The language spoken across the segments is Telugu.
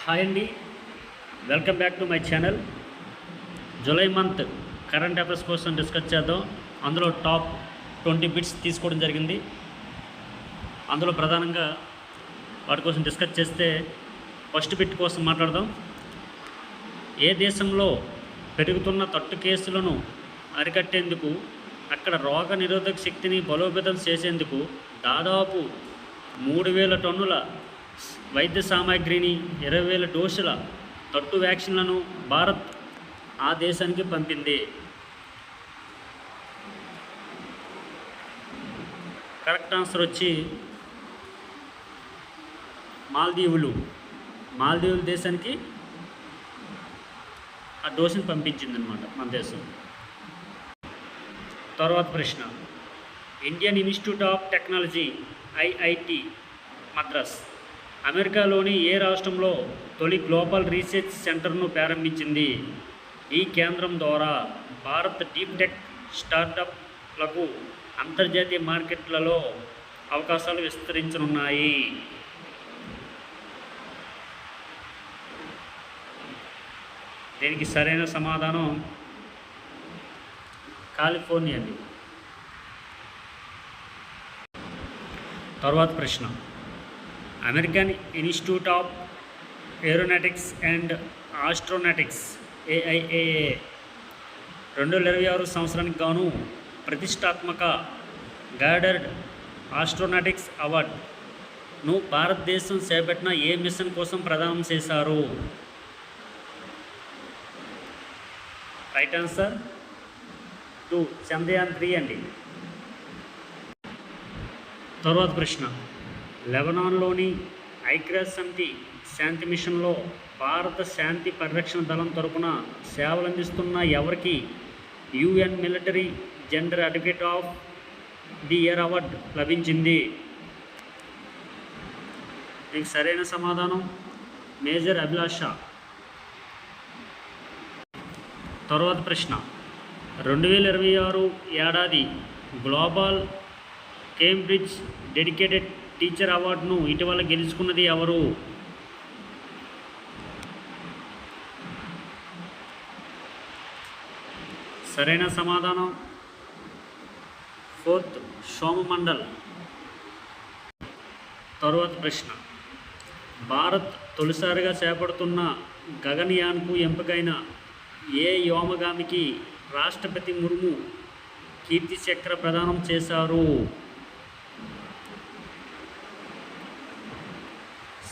హాయ్ అండి, welcome back to my channel. July month current affairs కోసం డిస్కస్ చేద్దాం. అందులో టాప్ 20 బిట్స్ తీసుకోవడం జరిగింది. అందులో ప్రధానంగా వాటి కోసం డిస్కస్ చేస్తే ఫస్ట్ బిట్ కోసం మాట్లాడదాం. ఏ దేశంలో పెరుగుతున్న తట్టు కేసులను అరికట్టేందుకు, అక్కడ రోగ నిరోధక శక్తిని బలోపేతం చేసేందుకు దాదాపు 3,000 టన్నుల వైద్య సామాగ్రిని, 20,000 డోసుల తట్టు వ్యాక్సిన్లను భారత్ ఆ దేశానికి పంపింది. కరెక్ట్ ఆన్సర్ వచ్చి మాల్దీవులు దేశానికి ఆ డోసుని పంపించిందనమాట మన దేశం. తర్వాత ప్రశ్న, Indian institute of technology IIT Madras అమెరికాలోని ఏ రాష్ట్రంలో తొలి గ్లోబల్ రీసెర్చ్ సెంటర్ను ప్రారంభించింది? ఈ కేంద్రం ద్వారా భారత్ డీప్ టెక్ స్టార్టప్లకు అంతర్జాతీయ మార్కెట్లలో అవకాశాలు విస్తరించనున్నాయి. దీనికి సరైన సమాధానం కాలిఫోర్నియా అండి. తర్వాత ప్రశ్న, American Institute of Aeronautics and Astronautics AIAA 2026 సంవత్సరానికి గాను ప్రతిష్టాత్మక గాడర్డ్ ఆస్ట్రోనాటిక్స్ అవార్డును భారతదేశం చేపట్టిన ఏ మిషన్ కోసం ప్రదానం చేశారు? రైట్ ఆన్సర్ 2 చంద్రయాన్ 3 అండి. తర్వాత ప్రశ్న, లెబనాన్లోని ఐక్యరాజ్యసమితి శాంతి మిషన్లో భారత శాంతి పరిరక్షణ దళం తరపున సేవలందిస్తున్న ఎవరికి UN military gender advocate of the year award లభించింది? దీనికి సరైన సమాధానం మేజర్ అభిలాష. తర్వాత ప్రశ్న, 2026 ఏడాది గ్లోబల్ కేంబ్రిడ్జ్ డెడికేటెడ్ టీచర్ అవార్డును ఇటీవల గెలుచుకున్నది ఎవరు? సరైన సమాధానం 4th సోమమండల్. తరువాత ప్రశ్న, భారత్ తొలిసారిగా చేపడుతున్న గగన్యాన్కు ఎంపికైన ఏ వ్యోమగామికి రాష్ట్రపతి ముర్ము కీర్తి చక్ర ప్రదానం చేశారు?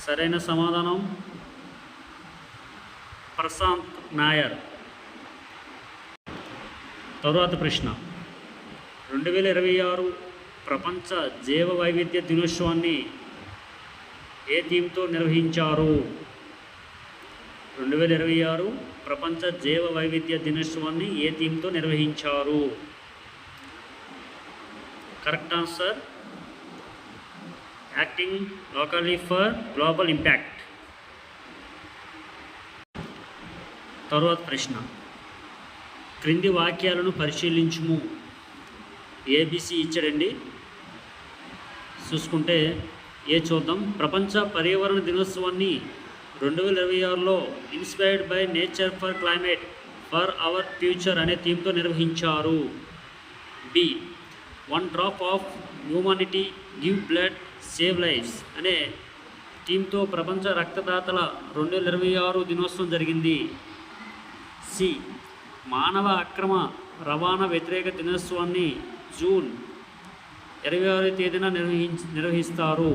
సరైన సమాధానం ప్రశాంత్ నాయర్. తరువాత ప్రశ్న, 2026 ప్రపంచ జీవ వైవిధ్య దినోత్సవాన్ని ఏ థీమ్తో నిర్వహించారు? 2026 ప్రపంచ జీవ వైవిధ్య దినోత్సవాన్ని ఏ థీమ్తో నిర్వహించారు? Correct answer acting locally for global impact. తరువాత ప్రశ్న, క్రింది వాక్యాలను పరిశీలించుము. ABC ఇచ్చాడండి, చూసుకుంటే ఏ చూద్దాం. ప్రపంచ పర్యావరణ దినోత్సవాన్ని 2026లో inspired by nature for climate for our future అనే థీమ్తో నిర్వహించారు. B, 1 drop of humanity give blood save lives అనే థీమ్తో ప్రపంచ రక్తదాతల 2026 దినోత్సవం జరిగింది. C, మానవ అక్రమ రవాణా వ్యతిరేక దినోత్సవాన్ని జూన్ 26వ తేదీన నిర్వహిస్తారు.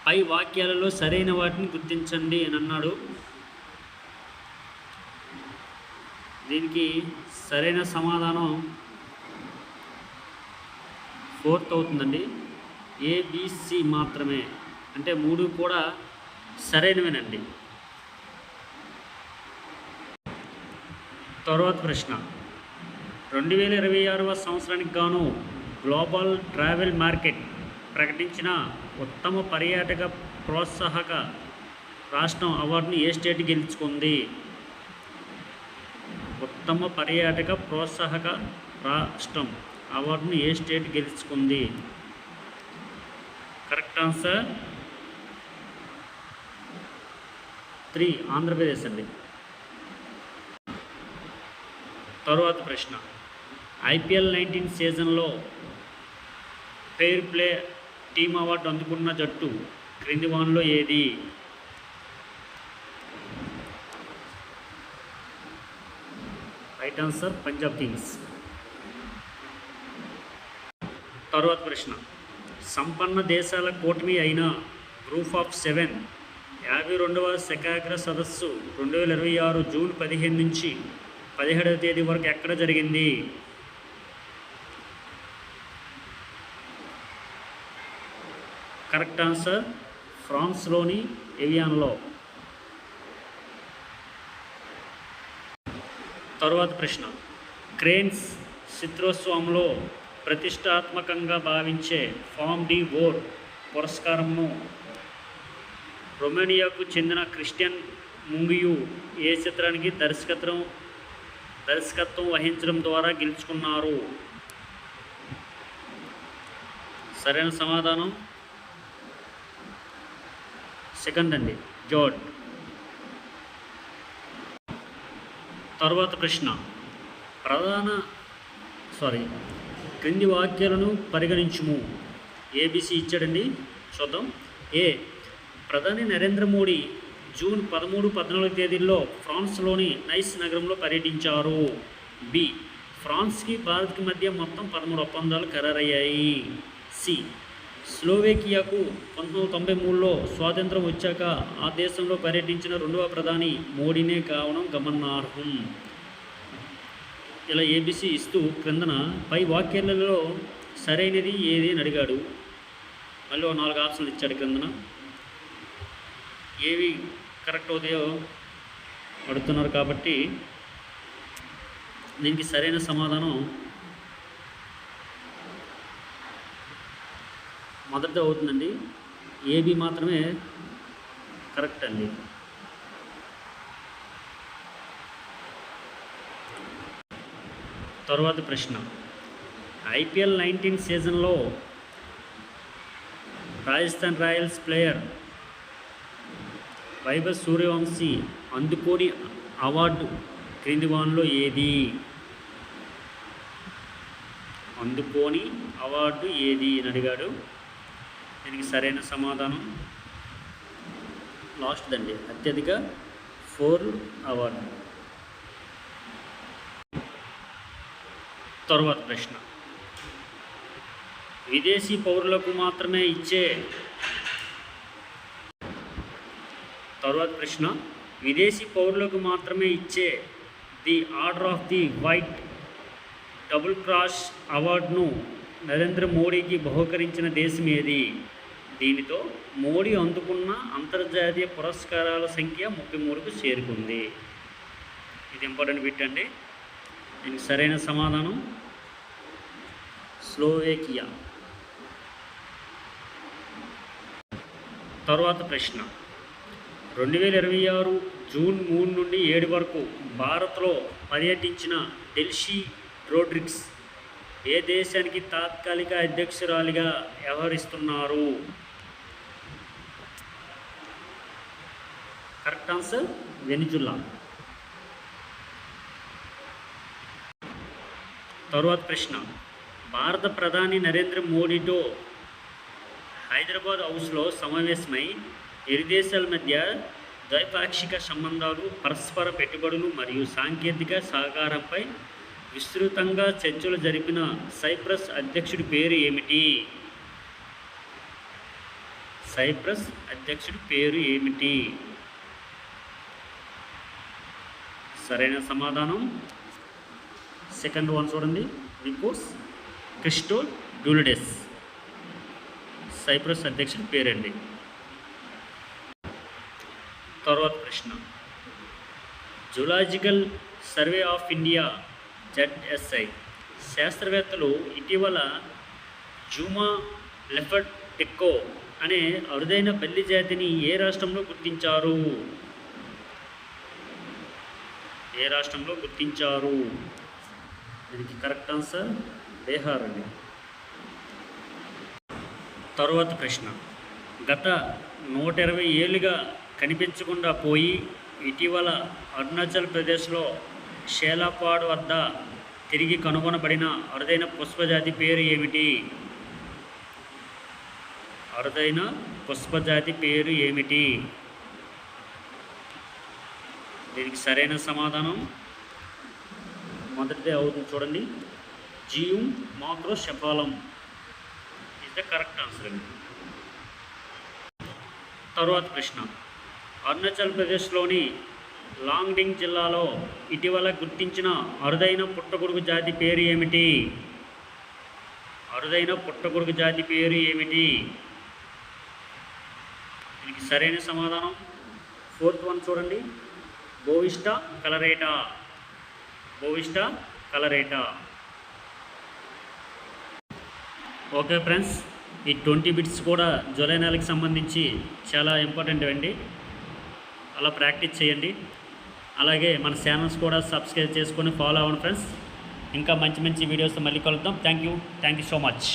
పై వాక్యాలలో సరైన వాటిని గుర్తించండి అని అన్నాడు. దీనికి సరైన సమాధానం 4th అవుతుందండి. ABC మాత్రమే, అంటే 3 కూడా సరైనవేనండి. తర్వాత ప్రశ్న, 2026వ సంవత్సరానికి గాను గ్లోబల్ ట్రావెల్ మార్కెట్ ప్రకటించిన ఉత్తమ పర్యాటక ప్రోత్సాహక రాష్ట్రం అవార్డును ఏ స్టేట్ గెలుచుకుంది? ఉత్తమ పర్యాటక ప్రోత్సాహక రాష్ట్రం అవార్డును ఏ స్టేట్ గెలుచుకుంది? కరెక్ట్ ఆన్సర్ 3 ఆంధ్రప్రదేశ్ అండి. తరువాత ప్రశ్న, IPL 19 సీజన్లో ఫెయిర్ ప్లే టీమ్ అవార్డు అందుకున్న జట్టు క్రింది వానిలో ఏది? Right answer Punjab Kings. తరువాత ప్రశ్న, సంపన్న దేశాల కూటమి అయిన గ్రూప్ ఆఫ్ 7 52వ శిఖరాగ్ర సదస్సు 2026 జూన్ 15 నుంచి 17వ తేదీ వరకు ఎక్కడ జరిగింది? కరెక్ట్ ఆన్సర్ ఫ్రాన్స్లోని ఎవియాన్లో. తరువాత ప్రశ్న, క్రేన్స్ చిత్రోత్సవంలో ప్రతిష్టాత్మకంగా భావించే ఫామ్ డి ఓర్ పురస్కారంను రొమేనియాకు చెందిన క్రిస్టియన్ ముంగియు ఏ చిత్రానికి దర్శకత్వం వహించడం ద్వారా గెలుచుకున్నారు? సరైన సమాధానం సెకండ్ అండి, జోడ్. తరువాత ప్రశ్న, క్రింది వాక్యాలను పరిగణించుము. ఏబిసి ఇచ్చాడండి, చూద్దాం. ఏ, ప్రధాని నరేంద్ర మోడీ జూన్ 13, 14 తేదీల్లో ఫ్రాన్స్లోని నైస్ నగరంలో పర్యటించారు. బి, ఫ్రాన్స్కి భారత్కి మధ్య మొత్తం 13 ఒప్పందాలు ఖరారయ్యాయి. సి, స్లోవేకియాకు 1993లో స్వాతంత్రం వచ్చాక ఆ దేశంలో పర్యటించిన రెండవ ప్రధాని మోడీనే కావడం గమనార్హం. ఇలా ఏబిసి ఇస్తూ క్రిందన పై వాక్యాలలో సరైనది ఏది అని అడిగాడు. మళ్ళీ 4 ఆప్షన్లు ఇచ్చాడు క్రిందన. ఏవి కరెక్ట్ అవుతాయో అడుగుతున్నారు కాబట్టి దీనికి సరైన సమాధానం మొదటిది అవుతుందండి. ఏబి మాత్రమే కరెక్ట్ అండి. తరువాత ప్రశ్న, IPL 19 సీజన్లో రాజస్థాన్ రాయల్స్ ప్లేయర్ వైభవ్ సూర్యవంశీ అందుకోని అవార్డు క్రింది వానిలో ఏది? అందుకోని అవార్డు ఏది అని అడిగాడు. దీనికి సరైన సమాధానం లాస్ట్ దండి, అత్యధిక 4 అవార్డు. తరువాత ప్రశ్న, విదేశీ పౌరులకు మాత్రమే ఇచ్చే the order of the white double cross అవార్డును నరేంద్ర మోడీకి బహుకరించిన దేశం ఏది? దీనితో మోడీ అందుకున్న అంతర్జాతీయ పురస్కారాల సంఖ్య 33కు చేరుకుంది. ఇది ఇంపార్టెంట్ బిట్ అండి. దీనికి సరైన సమాధానం స్లోవేకియా. తరువాత ప్రశ్న, 2026 జూన్ 3 నుండి 7 వరకు భారత్లో పర్యటించిన డెల్సీ రోడ్రిగ్స్ ఏ దేశానికి తాత్కాలిక అధ్యక్షురాలిగా వ్యవహరిస్తున్నారు? Correct answer Venezuela. తరువాత ప్రశ్న, భారత ప్రధాని నరేంద్ర మోడీతో హైదరాబాద్ హౌస్లో సమావేశమై ఇరు దేశాల మధ్య ద్వైపాక్షిక సంబంధాలు, పరస్పర పెట్టుబడులు మరియు సాంకేతిక సహకారంపై విస్తృతంగా చర్చలు జరిపిన సైప్రస్ అధ్యక్షుడి పేరు ఏమిటి? సరైన సమాధానం సెకండ్ వన్ చూడండి, నికోస్ క్రిస్టోడూలిడెస్ సైప్రస్ అధ్యక్షుడి పేరండి. తర్వాత ప్రశ్న, zoological survey of India ZSI శాస్త్రవేత్తలు ఇటీవల జూమా లెఫర్డ్ టెక్కో అనే అరుదైన బల్లి జాతిని ఏ రాష్ట్రంలో గుర్తించారు? దీనికి కరెక్ట్ ఆన్సర్ బీహార్ అండి. తరువాత ప్రశ్న, గత 120 ఏళ్ళుగా కనిపించకుండా పోయి ఇటీవల అరుణాచల్ ప్రదేశ్లో షేలాపాడ్ వద్ద తిరిగి కనుగొనబడిన అరుదైన పుష్పజాతి పేరు ఏమిటి? అరుదైన పుష్పజాతి పేరు ఏమిటి? దీనికి సరైన సమాధానం మొదటిదే అవుతుంది, చూడండి. జియూం మాక్రోసెఫాలం ఇస్ ద కరెక్ట్ ఆన్సర్ అండి. తరువాత ప్రశ్న, అరుణాచల్ ప్రదేశ్లోని లాంగ్డింగ్ జిల్లాలో ఇటీవల గుర్తించిన అరుదైన పుట్టగొడుగు జాతి పేరు ఏమిటి? అరుదైన పుట్టగొడుగు జాతి పేరు ఏమిటి? దీనికి సరైన సమాధానం ఫోర్త్ వన్ చూడండి, బోవిస్టా కలరేటా. బోవిస్టా కలరేటా. ఓకే ఫ్రెండ్స్, ఈ 20 బిట్స్ కూడా జూలై నెలకి సంబంధించి చాలా ఇంపార్టెంట్ అండి. అలా ప్రాక్టీస్ చేయండి. అలాగే మన ఛానల్స్ కూడా సబ్స్క్రైబ్ చేసుకొని ఫాలో అవ్వండి ఫ్రెండ్స్. ఇంకా మంచి మంచి వీడియోస్ మళ్ళీ కలుద్దాం. Thank you so much.